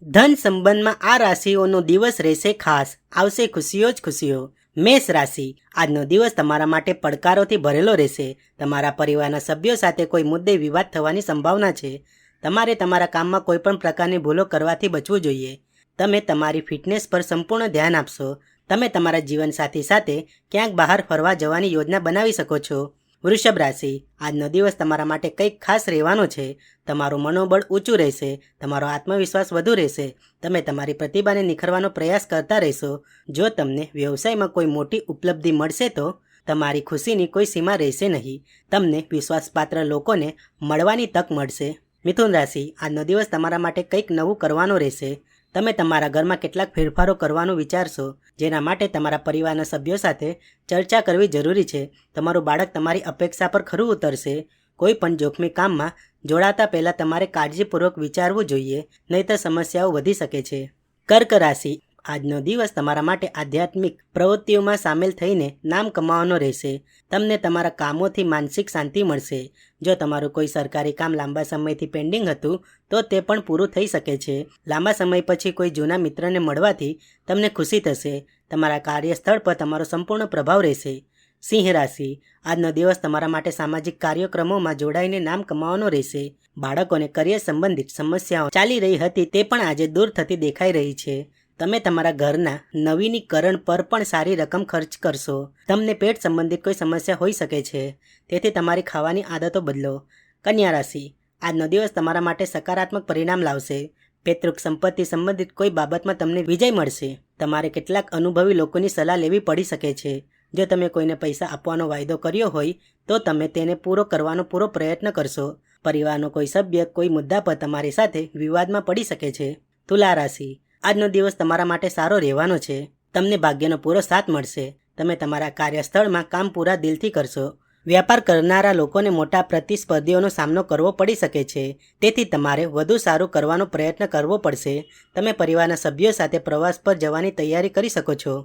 ધન સંબંધમાં આ રાશિઓનો દિવસ રહેશે ખાસ, આવશે ખુશીઓ જ ખુશીઓ। મેષ રાશિ, આજનો દિવસ તમારા માટે પડકારોથી ભરેલો રહેશે। તમારા પરિવારના સભ્યો સાથે કોઈ મુદ્દે વિવાદ થવાની સંભાવના છે। તમારે તમારા કામમાં કોઈ પણ પ્રકારની ભૂલો કરવાથી બચવું જોઈએ। તમે તમારી ફિટનેસ પર સંપૂર્ણ ધ્યાન આપશો। તમે તમારા જીવનસાથી સાથે ક્યાંક બહાર ફરવા જવાની યોજના બનાવી શકો છો। વૃષભ રાશિ, આજનો દિવસ તમારા માટે કંઈક ખાસ રહેવાનો છે। તમારું મનોબળ ઊંચું રહેશે, તમારો આત્મવિશ્વાસ વધુ રહેશે। તમે તમારી પ્રતિભાને નિખરવાનો પ્રયાસ કરતા રહેશો। જો તમને વ્યવસાયમાં કોઈ મોટી ઉપલબ્ધિ મળશે તો તમારી ખુશીની કોઈ સીમા રહેશે નહીં। તમને વિશ્વાસપાત્ર લોકોને મળવાની તક મળશે। મિથુન રાશિ, આજનો દિવસ તમારા માટે કંઈક નવું કરવાનો રહેશે। તમે તમારા ઘરમાં કેટલાક ફેરફારો કરવાનું વિચારશો, જેના માટે તમારા પરિવારના સભ્યો સાથે ચર્ચા કરવી જરૂરી છે। તમારું બાળક તમારી અપેક્ષા પર ખરું ઉતરશે। કોઈ પણ જોખમી કામમાં જોડાતા પહેલાં તમારે કાળજીપૂર્વક વિચારવું જોઈએ, નહીંતર સમસ્યાઓ વધી શકે છે। કર્ક રાશિ, આજનો દિવસ તમારા માટે આધ્યાત્મિક પ્રવૃત્તિઓમાં સામેલ થઈને નામ કમાવાનો રહેશે। તમને તમારા કામોથી માનસિક શાંતિ મળશે। જો તમારું કોઈ સરકારી કામ લાંબા સમયથી પેન્ડિંગ હતું તો તે પણ પૂરું થઈ શકે છે। લાંબા સમય પછી કોઈ જૂના મિત્રને મળવાથી તમને ખુશી થશે। તમારા કાર્યસ્થળ પર તમારો સંપૂર્ણ પ્રભાવ રહેશે। સિંહ રાશિ, આજનો દિવસ તમારા માટે સામાજિક કાર્યક્રમોમાં જોડાઈને નામ કમાવાનો રહેશે। બાળકોને કરિયર સંબંધિત સમસ્યાઓ ચાલી રહી હતી તે પણ આજે દૂર થતી દેખાઈ રહી છે। તમે તમારા ઘરના નવીનીકરણ પર પણ સારી રકમ ખર્ચ કરશો। તમને પેટ સંબંધિત કોઈ સમસ્યા હોઈ શકે છે, તેથી તમારી ખાવાની આદતો બદલો। કન્યા રાશિ, આજનો દિવસ તમારા માટે સકારાત્મક પરિણામ લાવશે। પૈતૃક સંપત્તિ સંબંધિત કોઈ બાબતમાં તમને વિજય મળશે। તમારે કેટલાક અનુભવી લોકોની સલાહ લેવી પડી શકે છે। જો તમે કોઈને પૈસા આપવાનો વાયદો કર્યો હોય તો તમે તેને પૂરો કરવાનો પૂરો પ્રયત્ન કરશો। પરિવારનો કોઈ સભ્ય કોઈ મુદ્દા પર તમારી સાથે વિવાદમાં પડી શકે છે। તુલા રાશિ, આજનો દિવસ તમારા માટે સારો રહેવાનો છે। તમને ભાગ્યનો પૂરો સાથ મળશે। તમે તમારા કાર્યસ્થળમાં કામ પૂરા દિલથી કરશો। વ્યાપાર કરનારા લોકોને મોટા પ્રતિસ્પર્ધીઓનો સામનો કરવો પડી શકે છે, તેથી તમારે વધુ સારું કરવાનો પ્રયત્ન કરવો પડશે। તમે પરિવારના સભ્યો સાથે પ્રવાસ પર જવાની તૈયારી કરી શકો છો।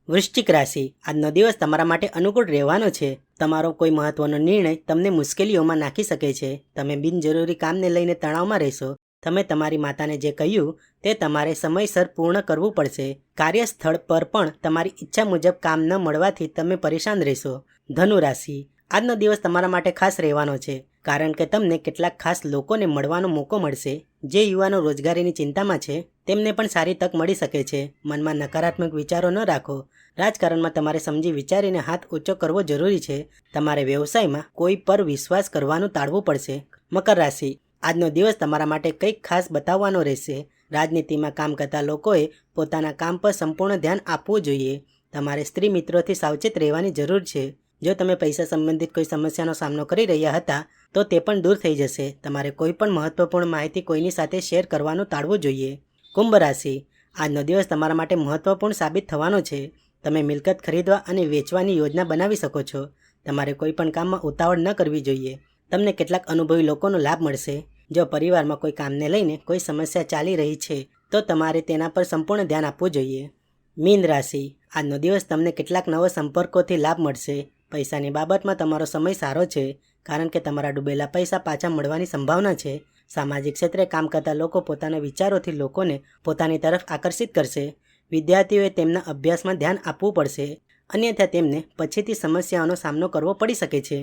વૃશ્ચિક રાશિ, આજનો દિવસ તમારા માટે અનુકૂળ રહેવાનો છે। તમારો કોઈ મહત્વનો નિર્ણય તમને મુશ્કેલીઓમાં નાખી શકે છે। તમે બિનજરૂરી કામને લઈને તણાવમાં રહેશો। તમે તમારી માતાને જે કહ્યું તે તમારે સમયસર પૂર્ણ કરવું પડશે। કાર્યસ્થળ પર પણ તમારી ઈચ્છા મુજબ કામ ન મળવાથી તમે પરેશાન રહેશો। ધનુ રાશિ, આજનો દિવસ તમારા માટે ખાસ રહેવાનો છે, કારણ કે તમને કેટલાક ખાસ લોકોને મળવાનો મોકો મળશે। જે યુવાનો રોજગારીની ચિંતામાં છે તેમને પણ સારી તક મળી શકે છે। મનમાં નકારાત્મક વિચારો ન રાખો। રાજકારણમાં તમારે સમજી વિચારીને હાથ ઊંચો કરવો જરૂરી છે। તમારે વ્યવસાયમાં કોઈ પર વિશ્વાસ કરવાનું ટાળવું પડશે। મકર રાશિ, આજનો દિવસ તમારા માટે કંઈક ખાસ બતાવવાનો રહેશે। રાજનીતિમાં કામ કરતા લોકોએ પોતાના કામ પર સંપૂર્ણ ધ્યાન આપવું જોઈએ। તમારે સ્ત્રી મિત્રોથી સાવચેત રહેવાની જરૂર છે। જો તમે પૈસા સંબંધિત કોઈ સમસ્યાનો સામનો કરી રહ્યા હતા તો તે પણ દૂર થઈ જશે। તમારે કોઈ પણ મહત્વપૂર્ણ માહિતી કોઈની સાથે શેર કરવાનું ટાળવું જોઈએ। કુંભ રાશિ, આજનો દિવસ તમારા માટે મહત્વપૂર્ણ સાબિત થવાનો છે। તમે મિલકત ખરીદવા અને વેચવાની યોજના બનાવી શકો છો। તમારે કોઈ પણ કામમાં ઉતાવળ ન કરવી જોઈએ। તમને કેટલાક અનુભવી લોકોનો લાભ મળશે। જો પરિવારમાં કોઈ કામને લઈને કોઈ સમસ્યા ચાલી રહી છે તો તમારે તેના પર સંપૂર્ણ ધ્યાન આપવું જોઈએ। મીન રાશિ, આજનો દિવસ તમને કેટલાક નવા સંપર્કોથી લાભ મળશે। પૈસાની બાબતમાં તમારો સમય સારો છે, કારણ કે તમારા ડૂબેલા પૈસા પાછા મળવાની સંભાવના છે। સામાજિક ક્ષેત્રે કામ કરતા લોકો પોતાના વિચારોથી લોકોને પોતાની તરફ આકર્ષિત કરશે। વિદ્યાર્થીઓએ તેમના અભ્યાસમાં ધ્યાન આપવું પડશે, અન્યથા તેમને પછીથી સમસ્યાઓનો સામનો કરવો પડી શકે છે।